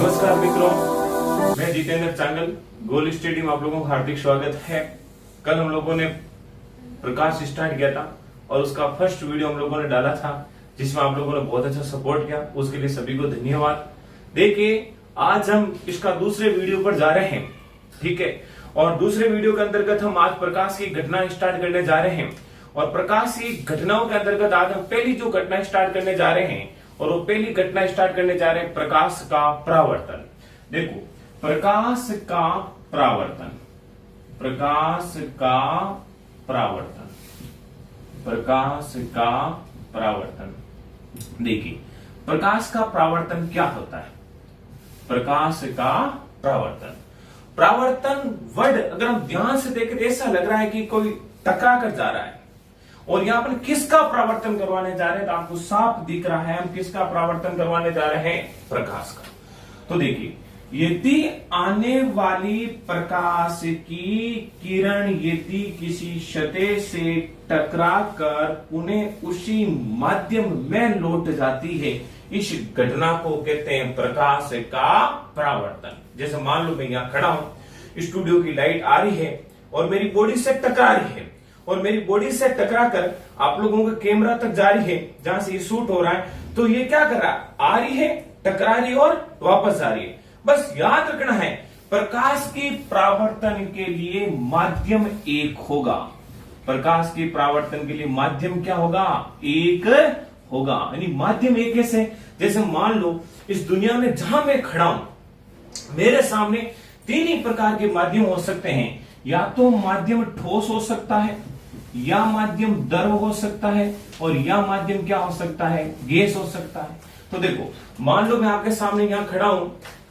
नमस्कार मित्रों, मैं जितेंद्र चांगल। गोल स्टेडियम आप लोगों का हार्दिक स्वागत है। कल हम लोगों ने प्रकाश स्टार्ट किया था और उसका फर्स्ट वीडियो हम लोगों ने डाला था जिसमें आप लोगों ने बहुत अच्छा सपोर्ट किया, उसके लिए सभी को धन्यवाद। देखिए आज हम इसका दूसरे वीडियो पर जा रहे हैं, ठीक है। और दूसरे वीडियो के अंतर्गत हम आज प्रकाश की घटना स्टार्ट करने जा रहे हैं और प्रकाश की घटनाओं के अंतर्गत आज हम पहली जो घटना स्टार्ट करने जा रहे हैं और वो पहली घटना स्टार्ट करने जा रहे हैं प्रकाश का परावर्तन। देखो प्रकाश का परावर्तन, प्रकाश का परावर्तन, प्रकाश का परावर्तन। देखिए प्रकाश का परावर्तन क्या होता है। प्रकाश का परावर्तन, परावर्तन वर्ड अगर हम ध्यान से देखें तो ऐसा लग रहा है कि कोई टकरा कर जा रहा है और यहां पर किसका परावर्तन करवाने जा रहे हैं तो आपको साफ दिख रहा है हम किसका परावर्तन करवाने जा रहे हैं, प्रकाश का। तो देखिए यदि आने वाली प्रकाश की किरण यदि किसी सतह से टकराकर पुनः उसी माध्यम में लौट जाती है, इस घटना को कहते हैं प्रकाश का परावर्तन। जैसे मान लो मैं यहां खड़ा हूं, स्टूडियो की लाइट आ रही है और मेरी बॉडी से टकरा रही है और मेरी बॉडी से टकरा कर आप लोगों का कैमरा तक जा रही है जहां से ये शूट हो रहा है। तो ये क्या कर रहा है, आ रही है, टकरा रही है और वापस आ रही है। बस याद रखना है प्रकाश की परावर्तन के लिए माध्यम एक होगा। प्रकाश की परावर्तन के लिए माध्यम क्या होगा, एक होगा। यानी माध्यम एक कैसे, जैसे मान लो इस दुनिया में जहां मैं खड़ा हूं मेरे सामने तीन ही प्रकार के माध्यम हो सकते हैं। या तो माध्यम ठोस हो सकता है, या माध्यम द्रव हो सकता है और या माध्यम क्या हो सकता है, गैस हो सकता है। तो देखो मान लो मैं आपके सामने यहां खड़ा हूं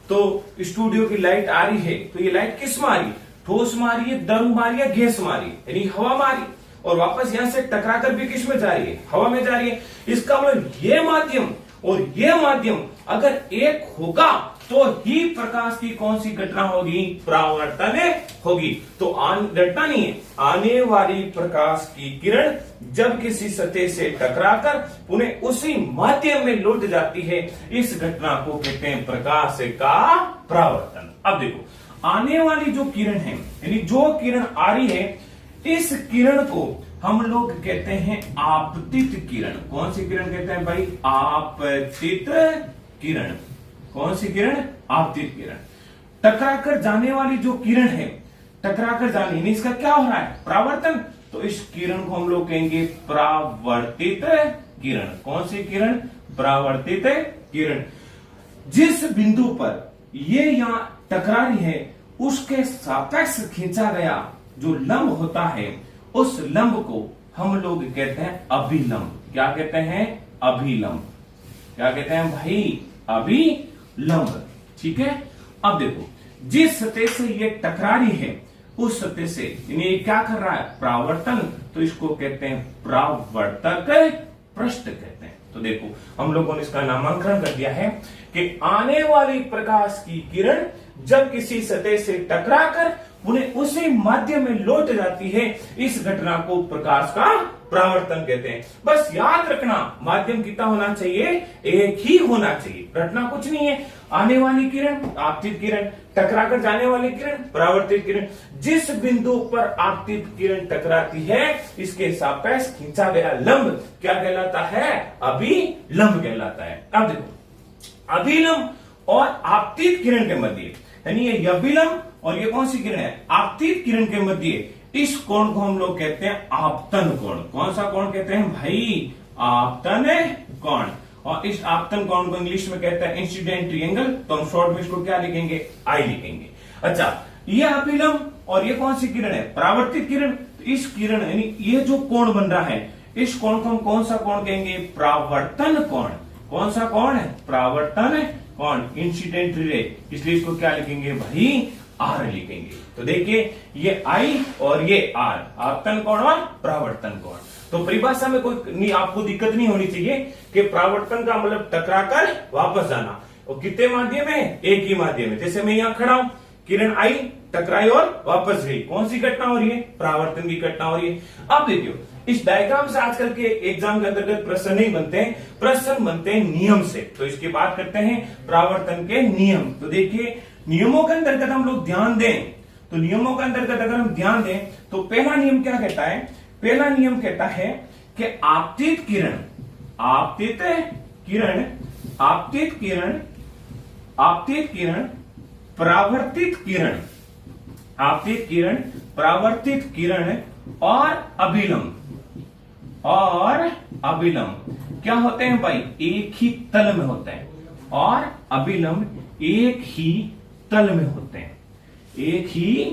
तो स्टूडियो की लाइट आ रही है, तो ये लाइट किस मारी, ठोस मारी है, द्रव मारी है, गैस मारी, यानी हवा मारी और वापस यहां से टकराकर भी किस में जा रही है, हवा में जा रही है। इसका मतलब ये माध्यम और ये माध्यम अगर एक होगा तो ही प्रकाश की कौन सी घटना होगी, परावर्तन होगी। तो घटना नहीं है, आने वाली प्रकाश की किरण जब किसी सतह से टकराकर पुनः उसी माध्यम में लौट जाती है, इस घटना को कहते हैं प्रकाश का परावर्तन। अब देखो आने वाली जो किरण है, यानी जो किरण आ रही है, इस किरण को हम लोग कहते हैं आपतित किरण। कौन सी किरण कहते हैं भाई, आपतित किरण। कौन सी किरण, आपतित किरण। टकराकर जाने वाली जो किरण है, टकराकर जाने यानी इसका क्या हो रहा है, परावर्तन। तो इस किरण को हम लोग कहेंगे परावर्तित किरण। कौन सी किरण, परावर्तित किरण। जिस बिंदु पर ये यहां टकरा रही है उसके सापेक्ष खींचा गया जो लंब होता है, उस लंब को हम लोग कहते हैं अभिलंब। क्या कहते हैं, अभिलंब। क्या कहते हैं भाई, अभिलंब। ठीक है। अब देखो जिस सतह से ये टकरा रही है उस सतह से यानी क्या कर रहा है, परावर्तन, तो इसको कहते हैं परावर्तक पृष्ठ कहते हैं। तो देखो हम लोगों ने इसका नामकरण कर दिया है कि आने वाली प्रकाश की किरण जब किसी सतह से टकराकर पुनः उसी माध्यम में लौट जाती है, इस घटना को प्रकाश का परावर्तन कहते हैं। बस याद रखना माध्यम कितना होना चाहिए, एक ही होना चाहिए। घटना कुछ नहीं है, आने वाली किरण आपतित किरण, टकराकर जाने वाली किरण परावर्तित किरण। जिस बिंदु पर आपतित किरण टकराती है इसके सापेक्ष खींचा गया लंब क्या कहलाता है, अभिलंब कहलाता है। अब देखो अभिलंब और आपतित किरण के मध्य यानी ये अभिलंब और ये कौन सी किरण है, आपतित किरण के मध्य इस कोण को हम लोग कहते हैं आपतन कोण। कौन सा कोण कहते हैं भाई, आपतन कोण। और इस आपतन कोण को इंग्लिश में कहते हैं इंसिडेंट ट्रायंगल। तो हम शॉर्ट में इसको क्या लिखेंगे, आई लिखेंगे। अच्छा ये अभिलंब और ये कौन सी किरण है, परावर्तित किरण। तो इस किरण यानी ये जो कोण बन रहा है, इस कोण को हम कौन सा कोण कहेंगे, परावर्तन कोण। कौन सा कोण है, परावर्तन कोण, इंसिडेंट रे। इसलिए इसको क्या लिखेंगे भाई, आर लिखेंगे। तो देखिए ये आई और ये आर, आपतन कोण और परावर्तन कोण। तो परिभाषा में कोई नहीं, आपको दिक्कत नहीं होनी चाहिए कि परावर्तन का मतलब टकराकर वापस जाना। और कितने माध्यम है, एक ही माध्यम है। जैसे मैं यहां खड़ा हूं, किरण आई, टकराई और वापस गई, कौन सी घटना हो रही है, परावर्तन की घटना हो रही है। अब देखियो इस डायग्राम से आजकल के एग्जाम के अंतर्गत प्रश्न नहीं बनते हैं, प्रश्न बनते हैं नियम से। तो इसकी बात करते हैं परावर्तन के नियम। तो देखिए नियमों के अंतर्गत हम लोग ध्यान दें, तो नियमों के अंतर्गत अगर हम ध्यान दें तो पहला नियम क्या कहता है, पहला नियम कहता है कि आपतित किरण, आपतित किरण, आपतित किरण, आपतित किरण, परावर्तित किरण, आपतित किरण, परावर्तित किरण और अभिलंब, और अभिलंब क्या होते हैं भाई, एक ही तल में होते हैं, और अभिलंब एक ही तल में होते हैं, एक ही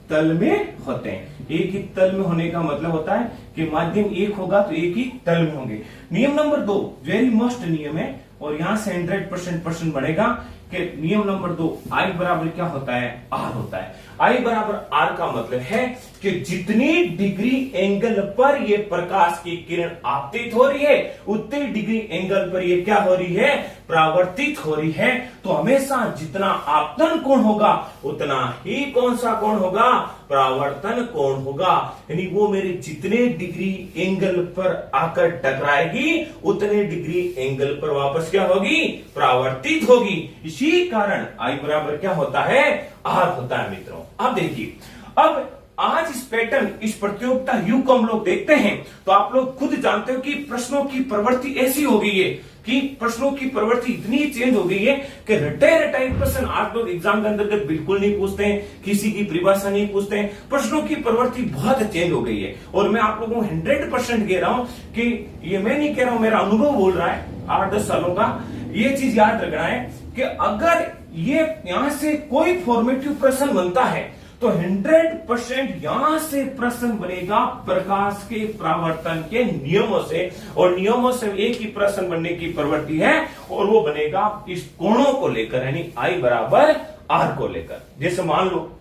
तल में होते हैं। एक ही तल में होने का मतलब होता है कि माध्यम एक होगा तो एक ही तल में होंगे। नियम नंबर 2 वेरी मस्ट नियम है, और यहां से 100% प्रश्न बढ़ेगा कि नियम नंबर 2 आई बराबर क्या होता है, आर होता है। आई बराबर आर का मतलब है कि जितनी डिग्री एंगल पर ये प्रकाश की किरण आपतित हो रही है, उतनी डिग्री एंगल पर ये क्या हो रही है, परावर्तित हो रही है। तो हमेशा जितना आपतन कोण होगा उतना ही कौन सा कोण होगा, परावर्तन कोण होगा। यानी वो मेरे जितने डिग्री एंगल पर आकर टकराएगी उतने डिग्री एंगल पर वापस क्या होगी, परावर्तित होगी। इसी कारण आई बराबर क्या होता है, आर होता है मित्रों। अब देखिए, अब आज इस पैटर्न, इस प्रतियोगिता युग को हम लोग देखते हैं तो आप लोग खुद जानते हो कि प्रश्नों की प्रवृत्ति ऐसी हो गई है कि प्रश्नों की प्रवृत्ति इतनी चेंज हो गई है कि रटाए रटाए प्रश्न आप लोग एग्जाम के अंतर्गत बिल्कुल नहीं पूछते हैं, किसी की परिभाषा नहीं पूछते हैं। प्रश्नों की प्रवृत्ति बहुत चेंज हो गई है, और मैं आप लोगों को 100% कह रहा हूं कि ये मैं नहीं कह रहा हूं, मेरा अनुभव बोल रहा है 8-10 सालों का। ये चीज याद रखना है कि अगर ये यहां से कोई फॉर्मेटिव प्रश्न बनता है तो 100% यहां से प्रश्न बनेगा प्रकाश के परावर्तन के नियमों से, और नियमों से एक ही प्रश्न बनने की प्रवृत्ति है, और वो बनेगा इस कोणों को लेकर, यानी आई बराबर आर को लेकर। जैसे मान लो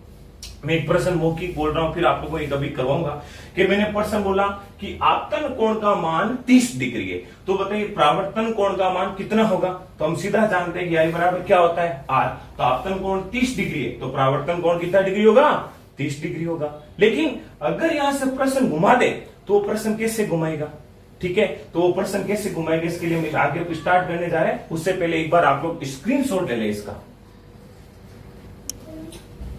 मैं एक प्रश्न मौखिक बोल रहा हूं, फिर आप लोगों को कभी करवाऊंगा कि मैंने प्रश्न बोला कि आपतन कोण का मान 30 डिग्री है, तो बताइए परावर्तन कोण का मान कितना होगा। तो हम सीधा जानते हैं कि आई बराबर क्या होता है, आर। तो आपतन कोण 30 डिग्री है तो परावर्तन कोण कितना डिग्री होगा, 30 डिग्री होगा। लेकिन अगर यहां से प्रश्न घुमा दे तो वो प्रश्न कैसे घुमाएगा, ठीक है, तो वो प्रश्न कैसे घुमाएगा, इसके लिए मैं आगे स्टार्ट करने जा रहे हैं। उससे पहले एक बार आप लोग स्क्रीनशॉट ले लें, इसका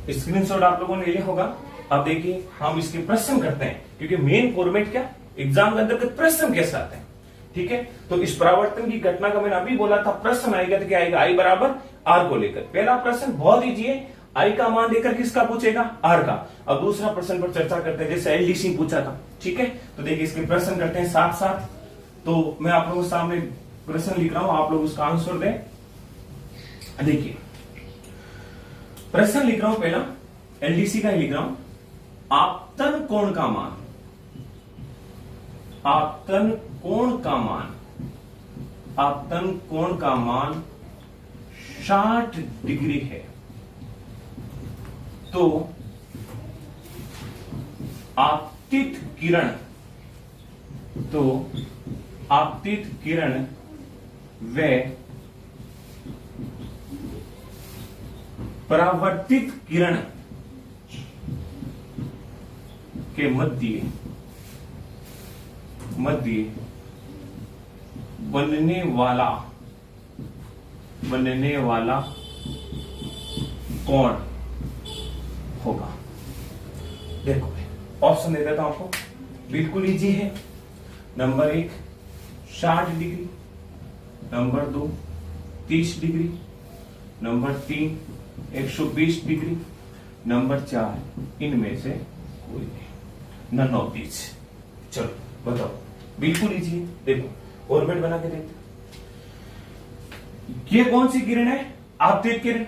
स्क्रीनशॉट आप लोगों ने लिया होगा। अब देखिए हम इसके प्रश्न करते हैं, क्योंकि मेन फॉर्मेट क्या, एग्जाम के अंतर्गत प्रश्न कैसे आते हैं, ठीक है। तो इस परावर्तन की घटना का मैंने अभी बोला था, प्रश्न आएगा तो क्या आएगा, आई बराबर आर को लेकर। पहला प्रश्न बहुत इजी है, आई का मान देकर किसका पूछेगा, आर का। अब दूसरा प्रश्न पर चर्चा करते हैं, जैसे एलडीसी पूछा था, ठीक है। तो देखिए इसके प्रश्न करते हैं साथ साथ। तो मैं आप लोगों के सामने प्रश्न लिख रहा हूं, आप लोग उसका आंसर दें। देखिए प्रश्न लिख रहा हूं, पहला एलडीसी का ही लिख रहा हूं। आपतन कोण का मान, आपतन कोण का मान, आपतन कोण का मान 60 डिग्री है, तो आपतित किरण, तो आपतित किरण व परावर्तित किरण के मध्य बनने वाला कोण होगा। देखो ऑप्शन दे देता हूं आपको, बिल्कुल इजी है। Number 1 60 degree, number 2 30 degree, number 3 120 degree, number 4 इनमें से कोई नहीं, नन ऑफ दीज। चलो बताओ, बिल्कुल इजी है। देखो ऑर्बिट बना के देखते, ये कौन सी किरण है, आपतित किरण।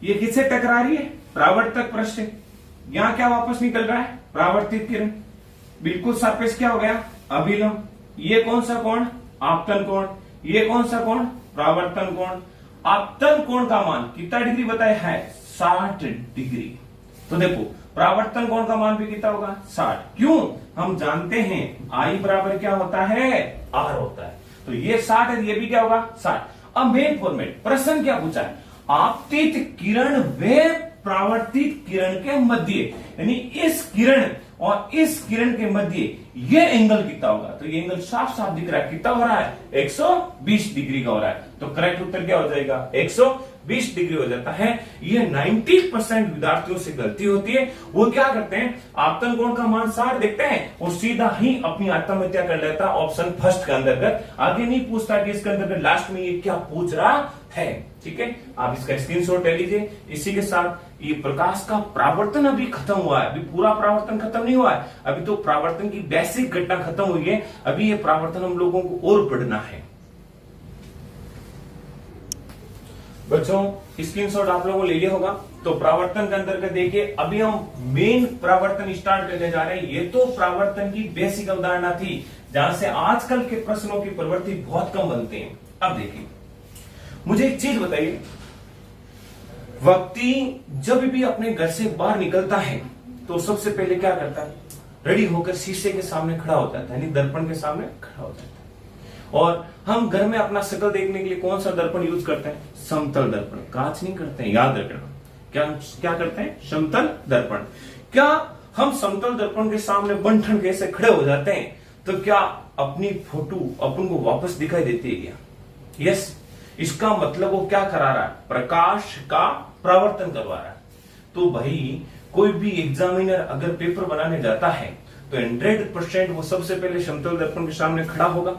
ये किससे टकरा रही है, परावर्तक पृष्ठ से। यहां क्या वापस निकल रहा है, परावर्तित किरण। बिल्कुल सरफेस क्या हो गया, अभिलंब। ये कौन सा कोण, आपतन कोण। ये कौन सा कोण, परावर्तन कोण। आपतन कोण का मान कितना डिग्री बताया है, 60 डिग्री। तो देखो परावर्तन कोण का मान भी कितना होगा, 60। क्यों, हम जानते हैं आई बराबर क्या होता है, आर होता है। तो ये 60 है, ये भी क्या होगा, 60। अब मेन फॉर्मेट, प्रश्न क्या पूछा है, आपतित किरण व परावर्तित किरण के मध्य, यानी इस किरण और इस किरण के मध्य ये एंगल कितना होगा, तो ये एंगल साफ साफ दिख रहा है, कितना हो रहा है 120 डिग्री का हो रहा है। तो करेक्ट उत्तर क्या हो जाएगा 120 डिग्री हो जाता है। ये 90% विद्यार्थियों से गलती होती है। वो क्या करते हैं, आपतन कोण का मान 60 देखते हैं और सीधा ही अपनी आत्महत्या कर लेता ऑप्शन फर्स्ट के अंतर्गत, आगे नहीं पूछता कि इसके अंतर्गत लास्ट में ये क्या पूछ रहा है। ठीक है, आप इसका स्क्रीनशॉट ले लीजिए। इसी के साथ ये प्रकाश का परावर्तन अभी खत्म हुआ है, अभी पूरा परावर्तन खत्म नहीं हुआ है, अभी तो परावर्तन की बेसिक घटना खत्म हुई है, अभी ये परावर्तन हम लोगों को और पढ़ना है। बच्चों स्क्रीनशॉट आप लोगों को ले लिया होगा। तो परावर्तन के अंतर्गत देखिए, अभी हम मेन परावर्तन स्टार्ट करने जा रहे हैं। ये तो परावर्तन की बेसिक अवधारणा थी, जहां से आजकल के प्रश्नों की प्रवृत्ति बहुत कम बनते हैं। अब देखिए, मुझे एक चीज बताइए, व्यक्ति जब भी अपने घर से बाहर निकलता है तो सबसे पहले क्या करता है, रेडी होकर शीशे के सामने खड़ा हो जाता है, यानी दर्पण के सामने खड़ा हो जाता है। और हम घर में अपना शक्ल देखने के लिए कौन सा दर्पण यूज करते हैं, समतल दर्पण, कांच नहीं करते हैं, याद रखना। क्या करते हैं, समतल दर्पण। क्या हम समतल दर्पण के सामने बंठन कैसे खड़े हो जाते हैं, तो क्या अपनी फोटो अपन को वापस दिखाई देती है क्या? यस, इसका मतलब वो क्या करा रहा है, प्रकाश का परावर्तन करवा रहा है। तो भाई कोई भी एग्जामिनर अगर पेपर बनाने जाता है तो 100% वो सबसे पहले समतल दर्पण के सामने खड़ा होगा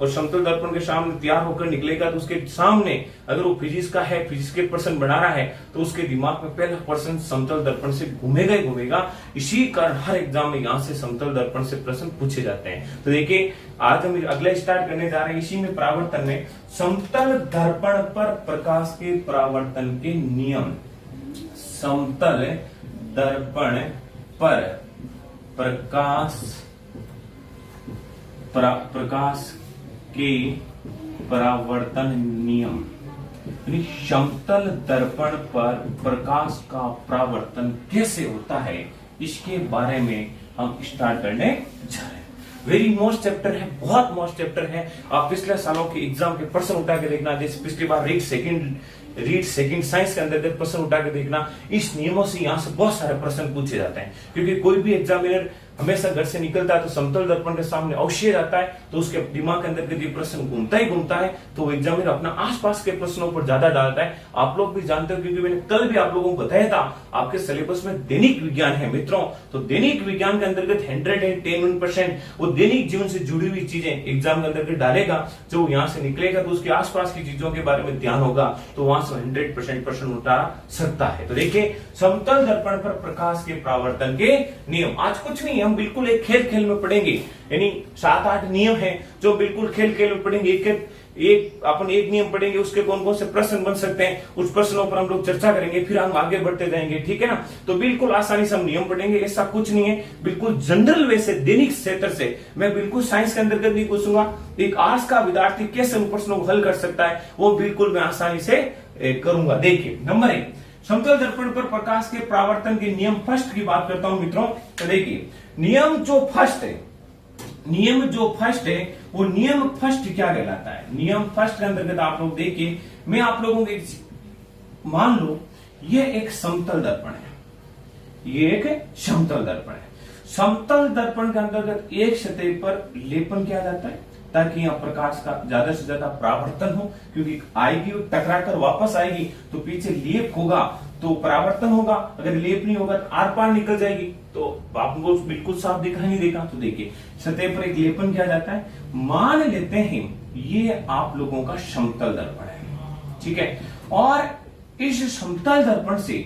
और समतल दर्पण के सामने तैयार होकर निकलेगा। तो उसके सामने अगर वो फिजिक्स का है, फिजिक्स के पर्सन बना रहा है, तो उसके दिमाग में पहला पर्सन समतल दर्पण से घूमेगा ही घूमेगा। इसी कारण हर एग्जाम में यहां से समतल दर्पण से प्रश्न पूछे जाते हैं। तो देखिए, आज हम अगला स्टार्ट करने जा रहे हैं इसी में परावर्तन में, समतल दर्पण पर प्रकाश के परावर्तन के नियम। समतल दर्पण पर प्रकाश के परावर्तन नियम, यानी समतल दर्पण पर प्रकाश का परावर्तन कैसे होता है, इसके बारे में हम स्टार्ट करने जा रहे हैं। वेरी मोस्ट चैप्टर है, बहुत मोस्ट चैप्टर है। आप पिछले सालों के एग्जाम के प्रश्न उठा के देखना, जैसे पिछली बार रीड सेकंड साइंस के अंदर प्रश्न उठा के देखना। इस नियमों से यहाँ से बहुत सारे प्रश्न पूछे जाते हैं, क्योंकि कोई भी एग्जामिनर हमेशा घर से निकलता है तो समतल दर्पण के सामने अवश्य जाता है, तो उसके दिमाग के अंदर यदि प्रश्न घूमता ही घूमता है तो वो एग्जामिनर अपना आसपास के प्रश्नों पर ज्यादा डालता है। आप लोग भी जानते हो, क्योंकि मैंने कल भी आप लोगों को बताया था, आपके सिलेबस में दैनिक विज्ञान है मित्रों। तो दैनिक विज्ञान के अंतर्गत 110% वो दैनिक जीवन से जुड़ी हुई चीजें एग्जाम के अंतर्गत डालेगा। जब यहाँ से निकलेगा तो उसके आसपास की चीजों के बारे में ध्यान होगा, तो वहां से 100% प्रश्न उठा सकता है। तो देखिए, समतल दर्पण पर प्रकाश के परावर्तन के नियम। आज कुछ नहीं, हम बिल्कुल एक खेल में पढ़ेंगे, यानी 7-8 नियम हैं जो बिल्कुल खेल में पढ़ेंगे। अपन एक नियम पढ़ेंगे, उसके कौन कौन से प्रश्न बन सकते हैं, उस प्रश्नों पर हम लोग चर्चा करेंगे, फिर हम आगे बढ़ते जाएंगे। ठीक है ना? तो बिल्कुल आसानी से हम नियम पढ़ेंगे, ऐसा कुछ नहीं है। बिल्कुल जनरल वे से, दैनिक क्षेत्र से, मैं बिल्कुल साइंस के अंतर्गत नहीं पूछूंगा। एक आर्ट्स का विद्यार्थी कैसे उन प्रश्नों को हल कर सकता है, वो बिल्कुल मैं आसानी से करूंगा। देखिए, नंबर 1, समतल दर्पण पर प्रकाश के परावर्तन के नियम फर्स्ट की बात करता हूं मित्रों। तो देखिए, नियम जो फर्स्ट है वो नियम फर्स्ट क्या कहलाता है। नियम फर्स्ट के अंतर्गत आप लोग देखिए, मैं आप लोगों को मान लो ये एक समतल दर्पण है, ये एक समतल दर्पण है। समतल दर्पण के अंतर्गत एक सतह पर लेपन किया जाता है ताकि यहाँ प्रकाश का ज्यादा से ज्यादा परावर्तन हो, क्योंकि आएगी टकरा कर वापस आएगी तो पीछे लेप होगा तो परावर्तन होगा, अगर लेप नहीं होगा तो आर पार निकल जाएगी, तो आपको बिल्कुल साफ दिखाई नहीं देगा। तो देखिए, सतह पर एक लेपन किया जाता है। मान लेते हैं ये आप लोगों का समतल दर्पण है, ठीक है, और इस समतल दर्पण से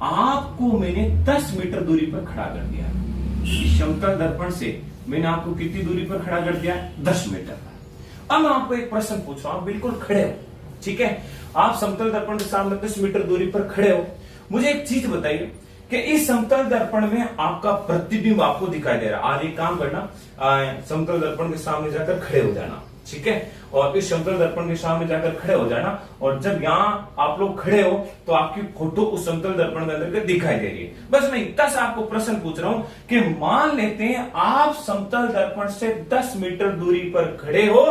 आपको मैंने 10 मीटर दूरी पर खड़ा कर दिया। इस समतल दर्पण से मैंने आपको कितनी दूरी पर खड़ा कर दिया, 10 मीटर पर। अब मैं आपको एक प्रश्न पूछ रहा हूं, बिल्कुल खड़े हो, ठीक है, आप समतल दर्पण के सामने 10 मीटर दूरी पर खड़े हो। मुझे एक चीज बताइए कि इस समतल दर्पण में आपका प्रतिबिंब आपको दिखाई दे रहा है। आज एक काम करना, समतल दर्पण के सामने जाकर खड़े हो जाना, ठीक है, और इस समतल दर्पण के सामने जाकर खड़े हो जाना, और जब यहाँ आप लोग खड़े हो तो आपकी फोटो उस समतल दर्पण के अंदर दिखाई दे रही है। बस मैं इतना सा आपको प्रश्न पूछ रहा हूं कि मान लेते हैं आप समतल दर्पण से 10 मीटर दूरी पर खड़े हो,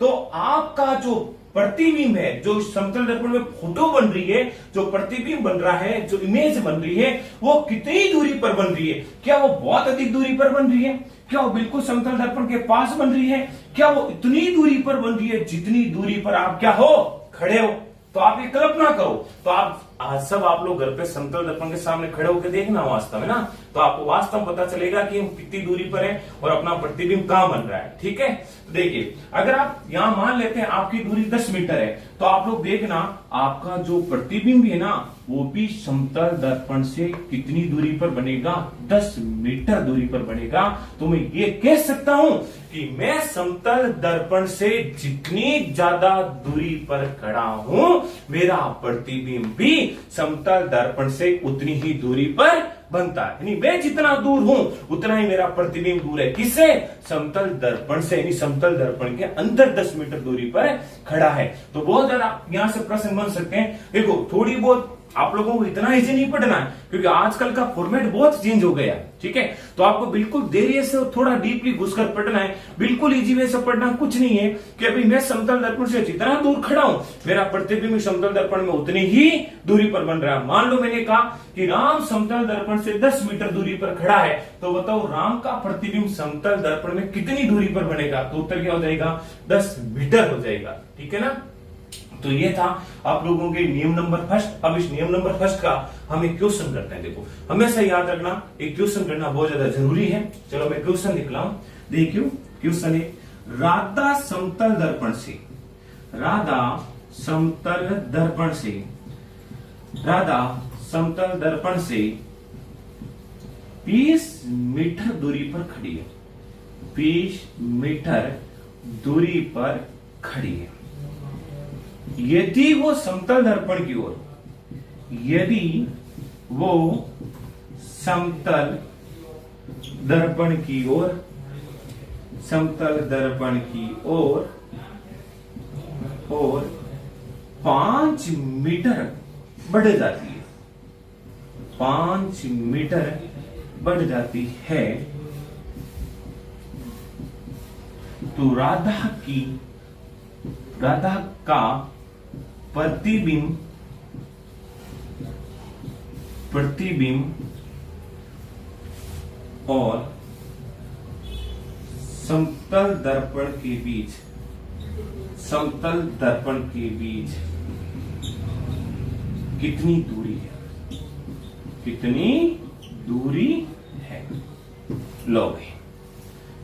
तो आपका जो प्रतिबिंब है, जो समतल दर्पण में फोटो बन रही है, जो प्रतिबिंब बन रहा है, जो इमेज बन रही है, वो कितनी दूरी पर बन रही है? क्या वो बहुत अधिक दूरी पर बन रही है? क्या वो बिल्कुल समतल दर्पण के पास बन रही है? क्या वो इतनी दूरी पर बन रही है जितनी दूरी पर आप क्या हो, खड़े हो? तो आप ये कल्पना करो। तो आप आज सब आप लोग घर पे समतल दर्पण के सामने खड़े होकर देखना वास्तव में ना, तो आपको वास्तव पता चलेगा कि हम कितनी दूरी पर हैं और अपना प्रतिबिंब कहां बन रहा है। ठीक है, तो देखिए अगर आप यहां मान लेते हैं आपकी दूरी 10 मीटर है, तो आप लोग देखना आपका जो प्रतिबिंब है ना वो भी समतल दर्पण से कितनी दूरी पर बनेगा, 10 मीटर दूरी पर बनेगा। तो मैं ये कह सकता हूं कि मैं समतल दर्पण से जितनी ज्यादा दूरी पर खड़ा हूं, मेरा प्रतिबिंब भी समतल दर्पण से उतनी ही दूरी पर बनता है। यानी मैं जितना दूर हूं उतना ही मेरा प्रतिबिंब दूर है। किससे? समतल दर्पण से। यानी समतल दर्पण के अंदर 10 मीटर दूरी पर खड़ा है। तो बहुत ज्यादा यहां से प्रश्न बन सकते हैं। देखो थोड़ी बहुत आप लोगों को इतना इजी नहीं पढ़ना है क्योंकि आजकल का फॉर्मेट बहुत चेंज हो गया। ठीक है, तो आपको बिल्कुल धैर्य से थोड़ा डीपली घुसकर पढ़ना है। बिल्कुल इजी वे से पढ़ना कुछ नहीं है कि अभी मैं समतल दर्पण से जितना दूर खड़ा हूं, मेरा प्रतिबिंब समतल दर्पण में उतनी ही दूरी पर बन रहा है। मान लो मैंने कहा कि राम समतल दर्पण से 10 मीटर दूरी पर खड़ा है, तो बताओ राम का प्रतिबिंब समतल दर्पण में कितनी दूरी पर बनेगा? तो उत्तर क्या हो जाएगा? 10 मीटर हो जाएगा। ठीक है ना। तो ये था आप लोगों के नियम नंबर फर्स्ट। अब इस नियम नंबर फर्स्ट का हम एक क्वेश्चन करते हैं। देखो हमेशा याद रखना एक क्वेश्चन करना बहुत ज्यादा जरूरी है। चलो मैं क्वेश्चन निकला हूं, देखियो क्वेश्चन है राधा समतल दर्पण से, राधा समतल दर्पण से, राधा समतल दर्पण से 20 मीटर दूरी पर खड़ी है, 20 मीटर दूरी पर खड़ी है। यदि वो समतल दर्पण की ओर, यदि वो समतल दर्पण की ओर, समतल दर्पण की ओर और 5 मीटर बढ़ जाती है, 5 मीटर बढ़ जाती है, तो राधा का प्रतिबिंब और समतल दर्पण के बीच, समतल दर्पण के बीच कितनी दूरी है, कितनी दूरी है? लो भाई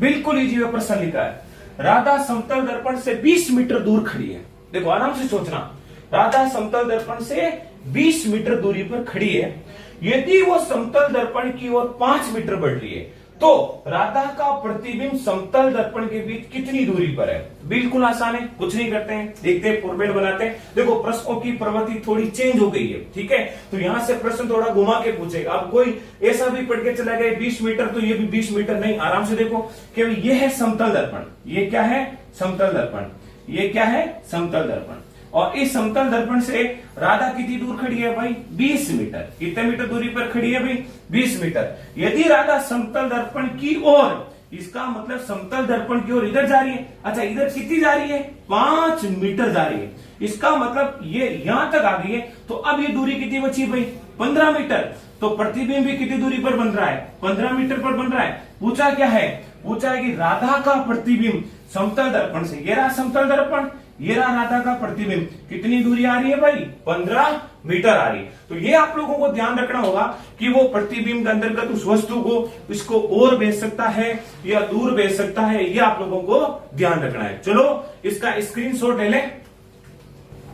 बिल्कुल इजी वे प्रश्न लिखा है। राधा समतल दर्पण से 20 मीटर दूर खड़ी है। देखो आराम से सोचना, राधा समतल दर्पण से 20 मीटर दूरी पर खड़ी है। यदि वो समतल दर्पण की ओर 5 मीटर बढ़ रही है, तो राधा का प्रतिबिंब समतल दर्पण के बीच कितनी दूरी पर है? बिल्कुल आसान है, कुछ नहीं करते हैं, देखते हैं फॉर्मेट बनाते हैं। देखो प्रश्नों की प्रवृत्ति थोड़ी चेंज हो गई है। ठीक है, तो यहां से प्रश्न थोड़ा घुमा के पूछेगा। अब कोई ऐसा भी पढ़ के चला गया 20 मीटर तो ये भी 20 मीटर नहीं। आराम से देखो कि ये है समतल दर्पण, ये क्या है? समतल दर्पण। ये क्या है? समतल दर्पण। और इस समतल दर्पण से राधा कितनी दूर खड़ी है भाई? 20 मीटर। कितने मीटर दूरी पर खड़ी है भाई? 20 मीटर। यदि राधा समतल दर्पण की ओर, इसका मतलब समतल दर्पण की ओर इधर जा रही है। अच्छा इधर कितनी जा रही है? 5 मीटर जा रही है। इसका मतलब ये यहां तक आ गई है। तो अब ये दूरी कितनी बची भाई? 15 मीटर। तो प्रतिबिंब भी कितनी दूरी पर बन रहा है? 15 मीटर पर बन रहा है। पूछा क्या है? पूछा है कि राधा का प्रतिबिंब समतल दर्पण से, ये रहा समतल दर्पण, ये रहा राधा का प्रतिबिंब, कितनी दूरी आ रही है भाई? 15 मीटर आ रही है। तो ये आप लोगों को ध्यान रखना होगा कि वो प्रतिबिंब के अंतर्गत उस वस्तु को इसको और भेज सकता है या दूर भेज सकता है, ये आप लोगों को ध्यान रखना है। चलो इसका स्क्रीनशॉट ले ले।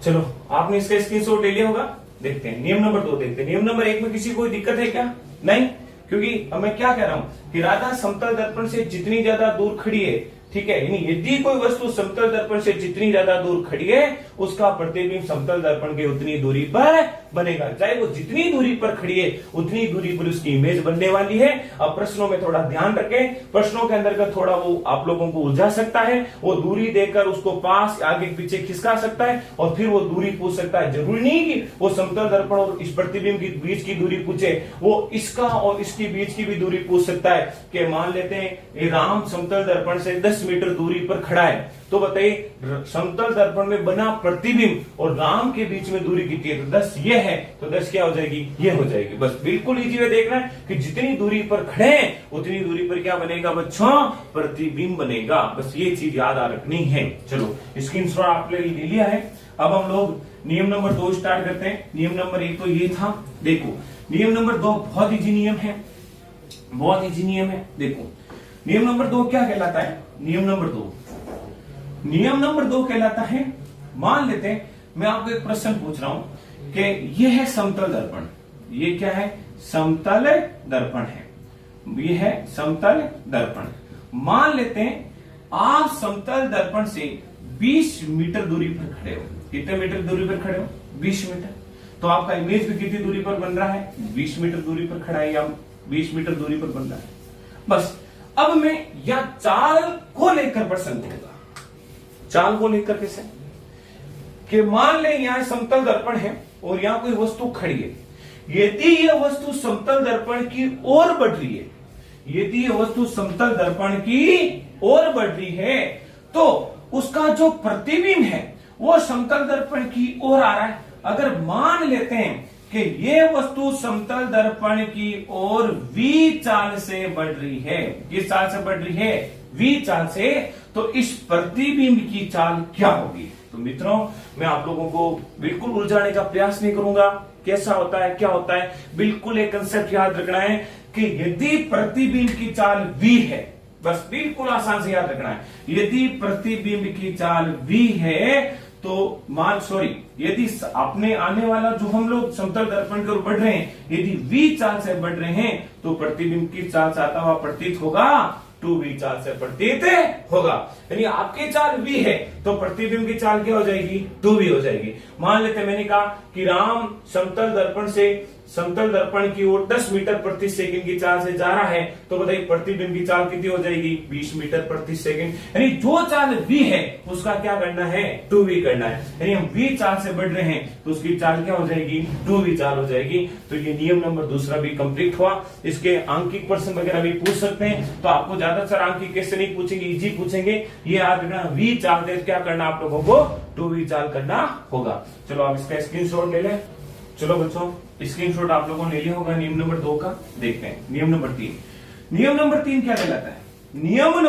चलो आपने इसका स्क्रीनशॉट ले लिया होगा। देखते हैं नियम नंबर 2 देखते हैं। नियम नंबर 1 में किसी को दिक्कत है क्या? नहीं, क्योंकि अब मैं क्या कह रहा हूं कि राधा समतल दर्पण से जितनी ज्यादा दूर खड़ी है, ठीक है, यानी यदि कोई वस्तु समतल दर्पण से जितनी ज्यादा दूर खड़ी है उसका प्रतिबिंब समतल दर्पण के उतनी दूरी पर बनेगा। चाहे वो जितनी दूरी पर खड़ी है उतनी दूरी पर उसकी इमेज बनने वाली है। अब प्रश्नों में थोड़ा ध्यान रखें, प्रश्नों के अंतर्गत थोड़ा वो आप लोगों को उलझा सकता है। वो दूरी देकर उसको पास आगे पीछे खिसका सकता है और फिर वो दूरी पूछ सकता है। जरूरी नहीं कि वो समतल दर्पण और इस प्रतिबिंब के बीच की दूरी पूछे, वो इसका और इसके बीच की भी दूरी पूछ सकता है। कि मान लेते हैं राम समतल दर्पण से 10 10 मीटर दूरी पर खड़ा है, तो बताइए समतल दर्पण में बना प्रतिबिंब और राम के बीच में दूरी कितनी है? तो 10 ये है, तो 10 क्या हो जाएगी? ये हो जाएगी। बस बिल्कुल इजी वे देखना है कि जितनी दूरी पर खड़े हैं उतनी दूरी पर क्या बनेगा बच्चों? प्रतिबिंब बनेगा। बस ये चीज याद रखनी है। चलो स्क्रीनशॉट आपने ले लिया है। अब हम लोग नियम नंबर 2 स्टार्ट करते हैं। नियम नंबर 1 तो ये था। देखो नियम नंबर 2 बहुत इजी नियम है, बहुत इजी नियम है। देखो नियम नंबर 2 क्या कहलाता है? नियम नंबर 2 कहलाता है, मान लेते हैं मैं आपको एक प्रश्न पूछ रहा हूं कि ये है समतल दर्पण। ये क्या है? समतल दर्पण है। ये है समतल दर्पण। मान लेते हैं आप समतल दर्पण से 20 मीटर दूरी पर खड़े हो। कितने मीटर दूरी पर खड़े हो? 20 मीटर। तो आपका इमेज भी कितनी दूरी पर बन रहा है? 20 मीटर दूरी पर खड़ा है या 20 मीटर दूरी पर बन रहा है। बस अब मैं या चाल को लेकर प्रश्न करूंगा। चाल को लेकर कैसे? कि मान ले यहां समतल दर्पण है और यहां कोई वस्तु खड़ी है। यदि यह वस्तु समतल दर्पण की ओर बढ़ रही है, यदि यह वस्तु समतल दर्पण की ओर बढ़ रही है, तो उसका जो प्रतिबिंब है वो समतल दर्पण की ओर आ रहा है। अगर मान लेते हैं कि ये वस्तु समतल दर्पण की ओर v चाल से बढ़ रही है, किस चाल से बढ़ रही है? v चाल से, तो इस प्रतिबिंब की चाल क्या होगी? तो मित्रों मैं आप लोगों को बिल्कुल उलझाने का प्रयास नहीं करूंगा। कैसा होता है, क्या होता है, बिल्कुल एक कंसेप्ट याद रखना है कि यदि प्रतिबिंब की चाल v है, बस बिल्कुल आसान से याद रखना है, यदि प्रतिबिंब की चाल v है तो यदि अपने आने वाला जो हम लोग समतल दर्पण की ओर बढ़ रहे हैं, यदि v चाल से बढ़ रहे हैं तो प्रतिबिंब की चाल से आता हुआ प्रतीत होगा 2v चाल से प्रतीत होगा। यानी आपकी चाल v है तो प्रतिबिंब की चाल क्या हो जाएगी? 2v हो जाएगी। मान लेते मैंने कहा कि राम समतल दर्पण से समतल दर्पण की ओर 10 मीटर प्रति सेकंड की चाल से जा रहा है, तो बताइए प्रतिबिंब की चाल कितनी हो जाएगी? 20 मीटर प्रति सेकंड। यानी जो चाल v है उसका क्या करना है? 2v करना है। यानी हम v चाल से बढ़ रहे हैं तो उसकी चाल क्या हो जाएगी? 2v चाल हो जाएगी। तो ये नियम नंबर 2 भी कंप्लीट हुआ। इसके आंकिक प्रश्न वगैरह भी पूछ सकते हैं, तो आपको ज्यादातर आंकिक कैसे नहीं पूछेंगे, इजी पूछेंगे। ये याद रखना, v चाल से क्या करना आप लोगों को? 2v चाल करना होगा। चलो आप इसका स्क्रीनशॉट ले लें। चलो बच्चों स्क्रीनशॉट आप लोगों ने ले लिया होगा नियम नंबर 2 का। देखते हैं नियम नंबर 3। नियम नंबर 3 क्या कहलाता है? नियम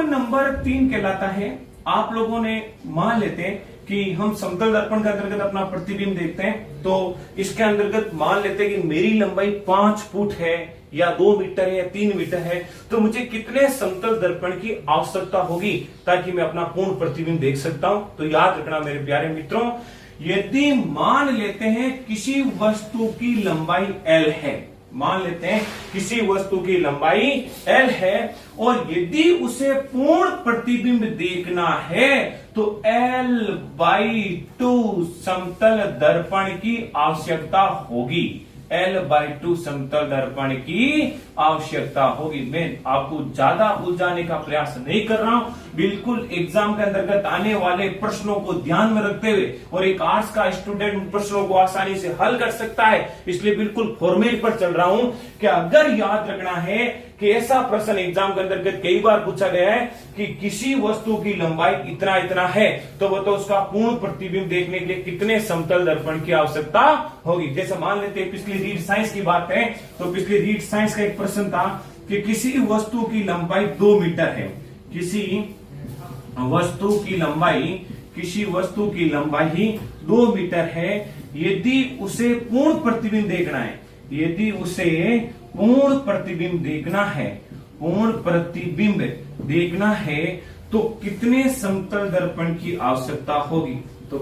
नंबर 3 कहलाता है, आप लोगों ने मान लेते हैं कि हम समतल दर्पण के अंतर्गत अपना प्रतिबिंब देखते हैं, तो इसके अंतर्गत मान लेते हैं कि मेरी लंबाई 5 फुट है या 2 मीटर है या 3 मीटर है, तो मुझे कितने समतल दर्पण की आवश्यकता होगी ताकि मैं अपना पूर्ण प्रतिबिंब देख सकता हूं? तो याद रखना मेरे प्यारे मित्रों, यदि मान लेते हैं किसी वस्तु की लंबाई l है, मान लेते हैं किसी वस्तु की लंबाई l है और यदि उसे पूर्ण प्रतिबिंब देखना है तो l/2 समतल दर्पण की आवश्यकता होगी। l/2 समतल दर्पण की आवश्यकता होगी। मैं आपको ज्यादा उलझाने का प्रयास नहीं कर रहा हूं, बिल्कुल एग्जाम के अंतर्गत आने वाले प्रश्नों को ध्यान में रखते हुए, और एक आर्ट्स का स्टूडेंट प्रश्नों को आसानी से हल कर सकता है, इसलिए बिल्कुल फॉर्मेट पर चल रहा हूं कि अगर याद रखना है कि ऐसा प्रश्न एग्जाम के अंतर्गत कई बार पूछा गया है कि किसी वस्तु की लंबाई इतना इतना है, तो वो तो उसका पूर्ण प्रतिबिंब देखने के लिए कितने समतल दर्पण की आवश्यकता होगी। जैसे मान लेते हैं पिछली रीड साइंस की बात है, तो पिछली रीड साइंस का एक प्रश्न था कि किसी वस्तु की लंबाई 2 मीटर है, किसी वस्तु की लंबाई 2 मीटर है, यदि उसे पूर्ण प्रतिबिंब देखना है, यदि उसे पूर्ण प्रतिबिंब देखना है तो कितने समतल दर्पण की आवश्यकता होगी? तो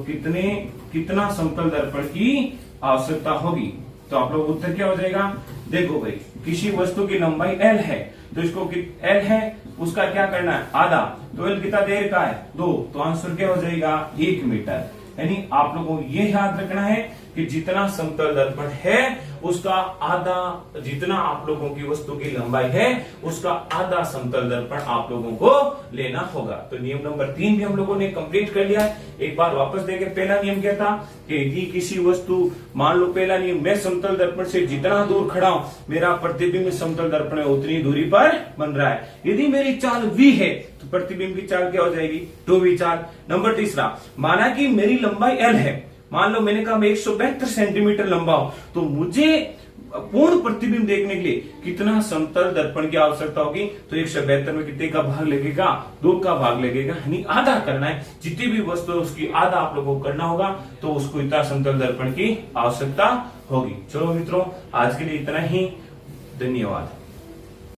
कितना समतल दर्पण की आवश्यकता होगी? तो आप लोग उत्तर क्या हो जाएगा? देखो भाई, किसी वस्तु की लंबाई l है, तो इसको l है उसका क्या करना है? आधा। तो l कितना देर का है? 2। तो आंसर क्या हो जाएगा? 1 मीटर। यानी आप लोगों को यह याद रखना है कि जितना समतल दर्पण है उसका आधा, जितना आप लोगों की वस्तु की लंबाई है उसका आधा समतल दर्पण आप लोगों को लेना होगा। तो नियम नंबर 3 भी हम लोगों ने कंप्लीट कर लिया है। एक बार वापस देखें, पहला नियम क्या था कि यदि किसी वस्तु, मान लो पहला नियम, मैं समतल दर्पण से जितना दूर खड़ा हूं मेरा प्रतिबिंब समतल दर्पण में उतनी दूरी पर बन रहा है। यदि मेरी चाल v है तो प्रतिबिंब की चाल क्या हो जाएगी, 2v चाल। नंबर तीसरा, माना कि मेरी लंबाई l है, मान लो मैंने कहा मैं 172 सेंटीमीटर लंबा हूं, तो मुझे पूर्ण प्रतिबिंब देखने के लिए कितना समतल दर्पण की आवश्यकता होगी, तो 172 में कितने का भाग लगेगा, 2 का भाग लगेगा, यानी आधा करना है। जितनी भी वस्तु है उसकी आधा आप लोगों को करना होगा, तो उसको इतना समतल दर्पण की आवश्यकता होगी। चलो मित्रों, आज के लिए इतना ही, धन्यवाद।